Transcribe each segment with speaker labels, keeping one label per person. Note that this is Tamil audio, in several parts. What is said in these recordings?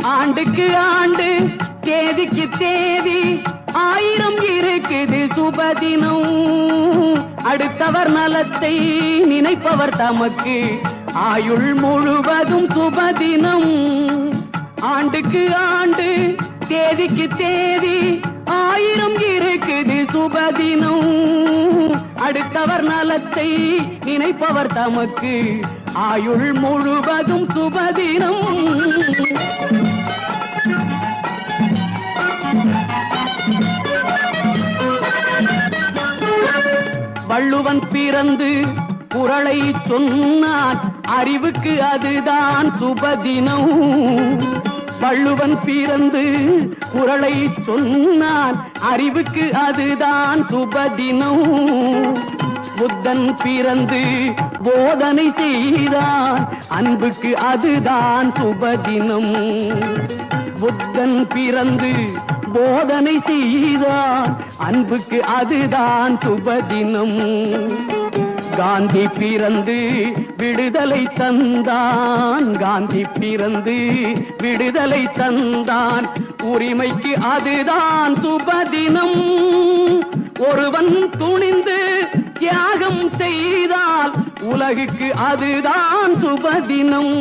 Speaker 1: ஆண்டுக்கு ஆண்டு தேதிக்கு தேதி 1000 இருக்குது சுபதினம். அடுத்தவர் நலத்தை நினைப்பவர் தமக்கு ஆயுள் முழுவதும் சுபதினம். ஆண்டுக்கு ஆண்டு தேதிக்கு தேதி 1000 இருக்குது சுபதினம். அடுத்தவர் நலத்தை நினைப்பவர் தமக்கு ஆயுள் முழுவதும் சுபதினம். வள்ளுவன் பிறந்து குறளை சொன்னான், அறிவுக்கு அதுதான் சுபதினம். வள்ளுவன் பிறந்து குறளை சொன்னான், அறிவுக்கு அதுதான் சுபதினம். புத்தன் பிறந்து போதனை செய்தான், அன்புக்கு அதுதான் சுபதினம். புத்தன் பிறந்து போதனை செய்தான், அன்புக்கு அதுதான் சுபதினம். காந்தி பிறந்து விடுதலை தந்தான், காந்தி பிறந்து விடுதலை தந்தான், உரிமைக்கு அதுதான் சுபதினம். ஒருவன் துணிந்து தியாகம் செய்தால் உலகுக்கு அதுதான் சுபதினம்.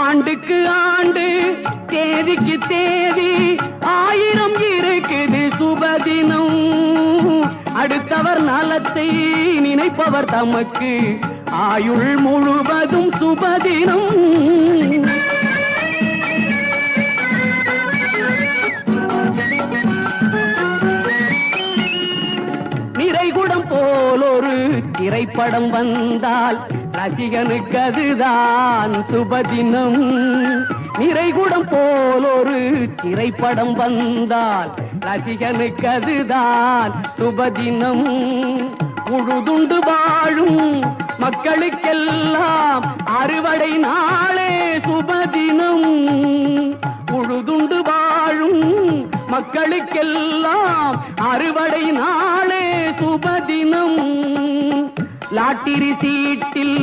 Speaker 1: ஆண்டுக்கு ஆண்டு தேதிக்கு தேதி 1000 இருக்குது சுபதினம். அடுத்தவர் நலத்தை நினைப்பவர் தமக்கு ஆயுள் முழுவதும் சுபதினம். நிறைகுடம் போல் ஒரு திரைப்படம் வந்தால் ரசிகனுக்கு அதுதான் சுபதினம். நிறைகுடம் போல் ஒரு திரைப்படம் வந்தால் ரசிகனுக்கு அதுதான் சுபதினம். உழுதுண்டு வாழும் மக்களுக்கெல்லாம் அறுவடை நாளே சுபதினம். உழுதுண்டு வாழும் மக்களுக்கெல்லாம் அறுவடை நாளே சுபதினம். லாட்டரி சீட்டில்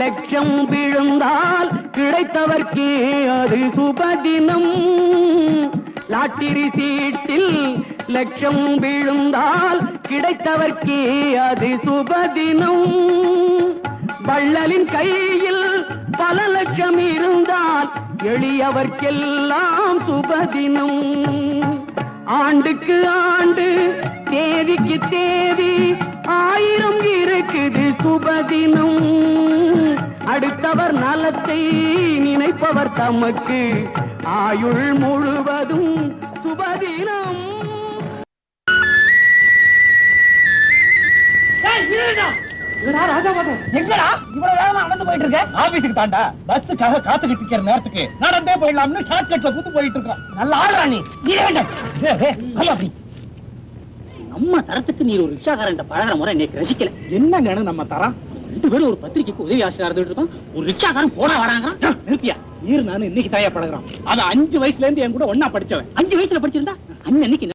Speaker 1: லட்சம் விழுந்தால் கிடைத்தவர்க்கே அது சுபதினம். லாட்டரி சீட்டில் லட்சம் விழுந்தால் கிடைத்தவர்க்கே அது சுபதினம். வள்ளலின் கையில் பல லட்சம் இருந்தால் எளியவர்க்கெல்லாம் சுபதினம். ஆண்டுக்கு ஆண்டு தேதிக்கு தேதி 1000 இருக்குது சுபதினம். அடுத்தவர் நலத்தை நினைப்பவர் தமக்கு ஆயுள் முழுவதும் சுபதினம்.
Speaker 2: எங்கடா இவ்வளவு வேகமா நடந்து போயிட்டு இருக்க? ஆபீஸுக்கு தாண்டா, பஸ்ஸுக்காக காத்துக்கிட்டு இருக்கிற நேரத்துக்கு நடந்தே போயிடலாம்னு ஷார்ட்கட்ல புத்து போயிட்டு இருக்கோம். நல்ல ஆளா நீ.
Speaker 3: நம்ம தரத்துக்கு நீ ஒரு ரிக்ஷாக்காரன் பழகிற முறை எனக்கு ரசிக்கல.
Speaker 2: என்னங்க நம்ம தரம்?
Speaker 3: 2 பேரும் ஒரு பத்திரிக்கைக்கு உதவி ஆசிரியர் இருந்துட்டு இருக்கோம். ஒரு ரிக்ஷாக்காரன் போனா வராங்க.
Speaker 2: நிறுத்தியா? நீர் நானும் இன்னைக்கு தாயா பழகிறோம். அவன் 5 வயசுல இருந்து என் கூட ஒன்னா படிச்சவன்.
Speaker 3: 5 வயசுல படிச்சிருந்தா அன்னைக்கு